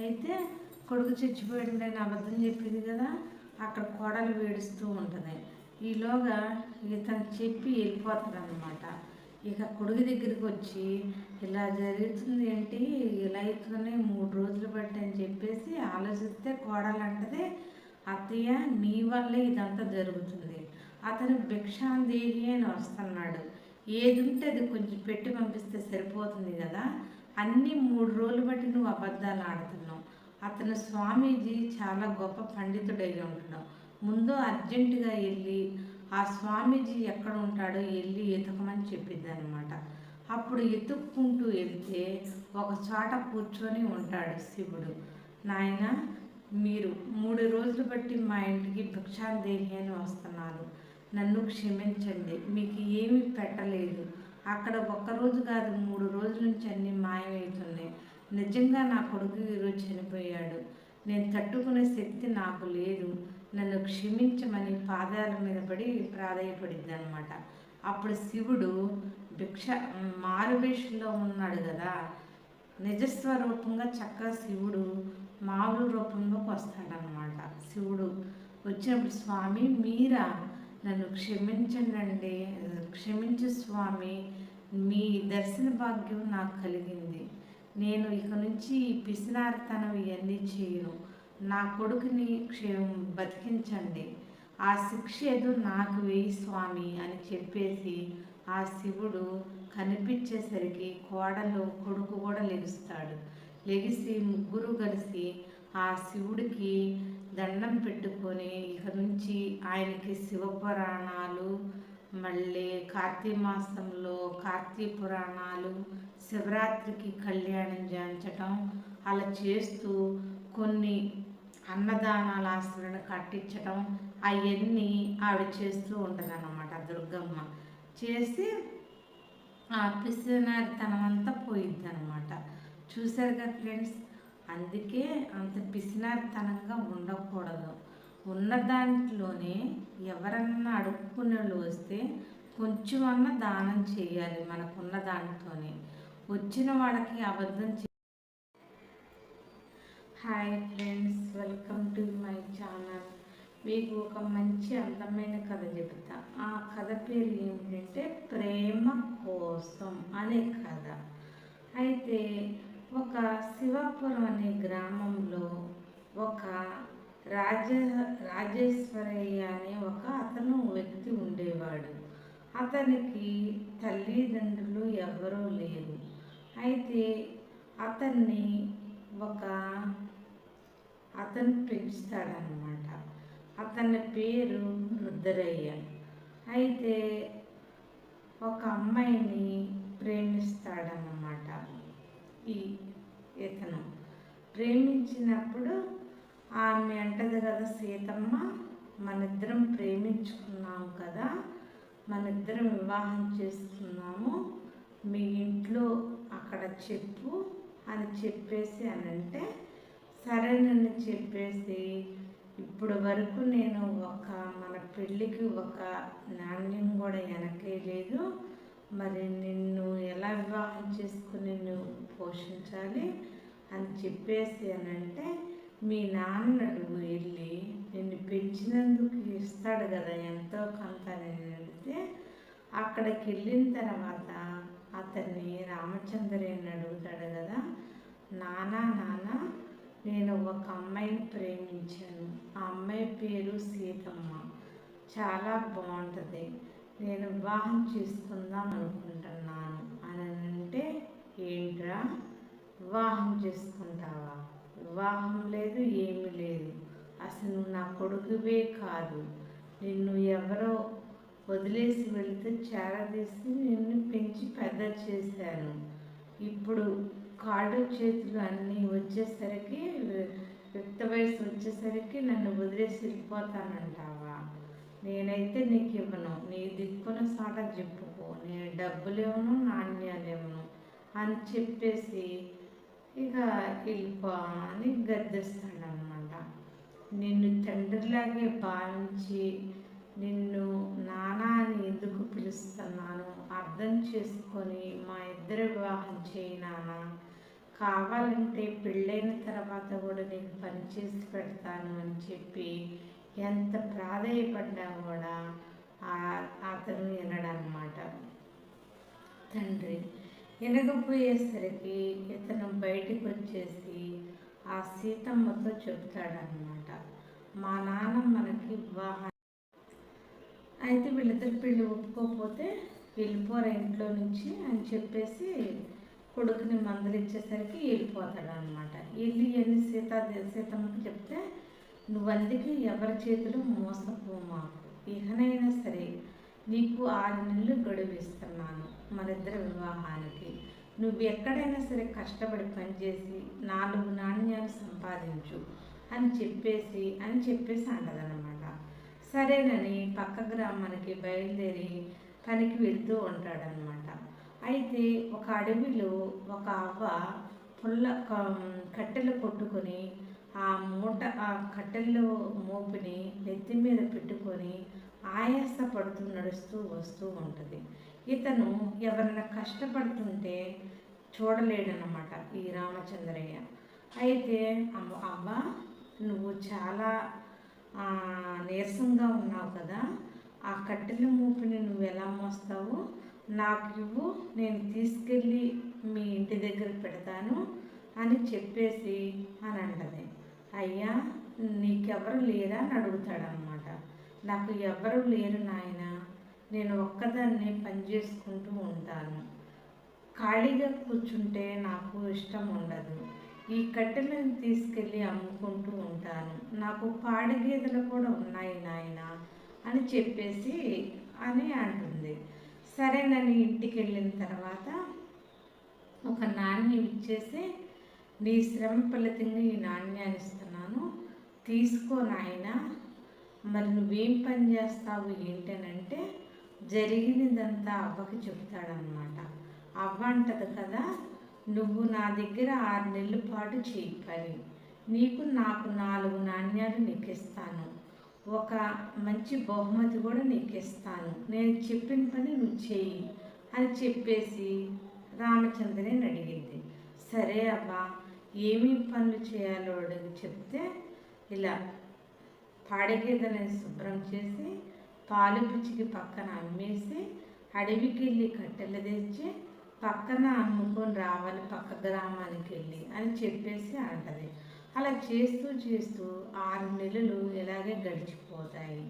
అయితే కొడుకు చచ్చిపోయాడని అబద్ధం చెప్పింది కదా, అక్కడ కోడలు వేడుస్తూ ఉంటుంది. ఈలోగా ఇతను చెప్పి వెళ్ళిపోతాడు అనమాట. ఇక కొడుకు దగ్గరికి వచ్చి ఇలా జరుగుతుంది ఏంటి, ఇలా అవుతుంది 3 రోజులు బట్టి అని చెప్పేసి ఆలోచిస్తే కోడలు అంటది, అత్తయ్య నీ వల్లే ఇదంతా జరుగుతుంది. అతను భిక్షాందేహి అని వస్తున్నాడు, ఏది ఉంటే అది కొంచెం పెట్టి పంపిస్తే సరిపోతుంది కదా, అన్నీ 3 రోజులు బట్టి నువ్వు అబద్ధాలు ఆడుతున్నావు. అతను స్వామీజీ చాలా గొప్ప పండితుడై ఉంటున్నావు. ముందు అర్జెంటుగా వెళ్ళి ఆ స్వామీజీ ఎక్కడ ఉంటాడో వెళ్ళి ఎతకమని చెప్పిద్ది అనమాట. అప్పుడు ఎతుక్కుంటూ వెళ్తే ఒక చోట కూర్చొని ఉంటాడు శివుడు. నాయన, మీరు 3 రోజులు బట్టి మా ఇంటికి భిక్షాందేహి అని వస్తున్నారు, నన్ను క్షమించండి, మీకు ఏమీ పెట్టలేదు. అక్కడ ఒక్కరోజు కాదు 3 రోజుల నుంచి అన్నీ మాయమవుతున్నాయి. నిజంగా నా కొడుకు ఈరోజు చనిపోయాడు, నేను తట్టుకునే శక్తి నాకు లేదు, నన్ను క్షమించమని పాదాల మీద పడి ప్రాధేయపడిద్ది అనమాట. అప్పుడు శివుడు మారువేషంలో ఉన్నాడు కదా, నిజస్వరూపంగా చక్కగా శివుడు మామూలు రూపంలోకి వస్తాడనమాట. శివుడు వచ్చినప్పుడు, స్వామి మీరా, నన్ను క్షమించండి, క్షమించు స్వామి, మీ దర్శన భాగ్యం నాకు కలిగింది, నేను ఇక నుంచి ఈ పిసినారితనం ఇవన్నీ చేయను, నా కొడుకుని బతికించండి, ఆ శిక్ష ఏదో నాకు వేయి స్వామి అని చెప్పేసి ఆ శివుడు కనిపించేసరికి కోడలు కొడుకు కూడా లెగుస్తాడు. లెగిసి ముగ్గురు కలిసి ఆ శివుడికి దండం పెట్టుకొని ఇక నుంచి ఆయనకి శివపురాణాలు, మళ్ళీ కార్తీక మాసంలో కార్తీక పురాణాలు, శివరాత్రికి కళ్యాణం చేయించటం అలా చేస్తూ కొన్ని అన్నదానాల ఆశ్రమను కట్టించటం అవన్నీ ఆవిడ చేస్తూ ఉంటుంది అన్నమాట. దుర్గమ్మ చేసి ఆ పిసినారితనం అంతా పోయిద్ది అనమాట. చూశారు కదా ఫ్రెండ్స్, అందుకే అంత పిసినారితనంగా ఉండకూడదు. ఉన్న దాంట్లోనే ఎవరన్నా అడుక్కునే వాళ్ళు వస్తే కొంచెమన్నా దానం చేయాలి. మనకున్న దాంట్లోనే వచ్చిన వాళ్ళకి అబద్ధం. Hi friends, welcome to my channel. మీకు ఒక మంచి అందమైన కథ చెప్తా. ఆ కథ పేరు ఏమిటంటే ప్రేమ కోసం అనే కథ. అయితే ఒక శివాపురం అనే గ్రామంలో ఒక రాజేశ్వరయ్య అనే ఒక వ్యక్తి ఉండేవాడు. అతనికి తల్లిదండ్రులు ఎవరూ లేరు. అయితే అతను పెంచుతాడనమాట. అతని పేరు రుద్రయ్య. అయితే ఒక అమ్మాయిని ప్రేమిస్తాడనమాట. ఇతను ప్రేమించినప్పుడు ఆమె అంటది కదా, సీతమ్మ మనిద్దరం ప్రేమించుకున్నాం కదా, మనిద్దరం వివాహం చేసుకున్నాము, మీ ఇంట్లో అక్కడ చెప్పు అని చెప్పేసి అనంటే, సరేనని చెప్పేసి ఇప్పుడు వరకు నేను మన పెళ్ళికి ఒక నాణ్యం కూడా వెనకేయలేదు, మరి నిన్ను ఎలా వివాహం చేసుకుని నువ్వు పోషించాలి అని చెప్పేసి అనంటే, మీ నాన్న అడుగు వెళ్ళి నిన్ను పెంచినందుకు ఇస్తాడు కదా ఎంతో కొంత అని అడిగితే, అక్కడికి వెళ్ళిన తర్వాత అతన్ని రామచంద్రయ్యని అడుగుతాడు కదా, నాన్న నేను ఒక అమ్మాయిని ప్రేమించాను, ఆ అమ్మాయి పేరు సీతమ్మ, చాలా బాగుంటుంది, నేను వివాహం చేసుకుందాం అనుకుంటున్నాను అని అంటే, ఏంట్రా వివాహం చేసుకుంటావా, వివాహం లేదు ఏమీ లేదు, అసలు నువ్వు నా కొడుకువే కాదు, నిన్ను ఎవరో వదిలేసి వెళితే చేరదీసి నిన్ను పెంచి పెద్ద చేశాను, ఇప్పుడు కాళ్ళు చేతులు అన్నీ వచ్చేసరికి యుక్త వయసు వచ్చేసరికి నన్ను వదిలేసి వెళ్ళిపోతానంటావా, నేనైతే నీకు ఇవ్వను, నీ దిక్కున సాట చెప్పుకో, నేను డబ్బులు ఇవ్వను, నాణ్యాలు ఇవ్వను అని చెప్పేసి ఇక వెళ్ళిపో అని గద్దెస్తాడనమాట. నిన్ను తండ్రిలాగే భావించి నిన్ను నానా అని ఎందుకు పిలుస్తున్నాను అర్థం చేసుకొని మా ఇద్దరు వివాహం చేయి నాన్న, కావాలంటే పెళ్ళైన తర్వాత కూడా నీకు పని చేసి పెడతాను అని చెప్పి ఎంత ప్రాధేయపడ్డా కూడా అతను వినడనమాట. తండ్రి వినకపోయేసరికి ఇతను బయటకు వచ్చేసి ఆ సీతమ్మతో చెప్తాడనమాట, మా నాన్న మనకి వివాహం అయితే వీళ్ళిద్దరు పెళ్ళి ఒప్పుకోకపోతే వెళ్ళిపోరా ఇంట్లో నుంచి అని చెప్పేసి కొడుకుని మందలిచ్చేసరికి వెళ్ళిపోతాడు అనమాట. వెళ్ళి అని సీతమ్మకి చెప్తే, నువ్వు అందుకే ఎవరి చేతులు మోసపో మాకు, ఇకనైనా సరే నీకు 6 నెలలు గడువు ఇస్తున్నాను మనిద్దరి వివాహానికి, నువ్వు ఎక్కడైనా సరే కష్టపడి పనిచేసి 4 నాణ్యాలు సంపాదించు అని చెప్పేసి అంటదనమాట. సరేనని పక్క గ్రామానికి బయలుదేరి పనికి వెళ్తూ ఉంటాడనమాట. అయితే ఒక అడవిలో ఒక అవ్వ కట్టెలు కొట్టుకొని ఆ కట్టెలు మోపుని నెత్తి మీద పెట్టుకొని ఆయాస పడుతూ నడుస్తూ వస్తూ ఉంటుంది. ఇతను ఎవరైనా కష్టపడుతుంటే చూడలేడనమాట ఈ రామచంద్రయ్య. అయితే అవ్వ, నువ్వు చాలా నీరసంగా ఉన్నావు కదా, ఆ కట్టెల మూపిని నువ్వు ఎలా మోస్తావు, నాకు ఇవ్వు, నేను తీసుకెళ్ళి మీ ఇంటి దగ్గర పెడతాను అని చెప్పేసి అని అంటది. అయ్యా, నీకెవరు లేరా అని అడుగుతాడనమాట. నాకు ఎవరు లేరు నాయన, నేను ఒక్కదాన్నే పని చేసుకుంటూ ఉంటాను, ఖాళీగా కూర్చుంటే నాకు ఇష్టం ఉండదు, ఈ కట్టెలను తీసుకెళ్ళి అమ్ముకుంటూ ఉంటాను, నాకు పాడగేదెలు కూడా ఉన్నాయి నాయన అని చెప్పేసి అని అంటుంది. సరేనని ఇంటికి వెళ్ళిన తర్వాత ఒక నాణ్యం ఇచ్చేసి, నీ శ్రమ ఫలితంగా ఈ నాణ్యాన్ని ఇస్తున్నాను, తీసుకో నాయన, మరి నువ్వేం పని చేస్తావు ఏంటనంటే జరిగినదంతా అవ్వకి చెప్తాడనమాట. అవ్వ అంటది కదా, నువ్వు నా దగ్గర 6 నెలల పాటు చేయి పని, నాకు 4 నాణ్యాలు నీకు ఇస్తాను, ఒక మంచి బహుమతి కూడా నీకు ఇస్తాను, నేను చెప్పిన పని నువ్వు చేయి అని చెప్పేసి రామచంద్రుని అడిగింది. సరే అబ్బా, ఏమీ పనులు చేయాలో అడిగి చెప్తే, ఇలా పాడగేదెలను శుభ్రం చేసి పాలు పిచ్చికి పక్కన అమ్మేసి అడవికి వెళ్ళి కట్టెలు తెచ్చి పక్కన అమ్ముకొని రావాలి పక్క గ్రామానికి వెళ్ళి అని చెప్పేసి అంటది. అలా చేస్తూ 6 నెలలు ఇలాగే గడిచిపోతాయి.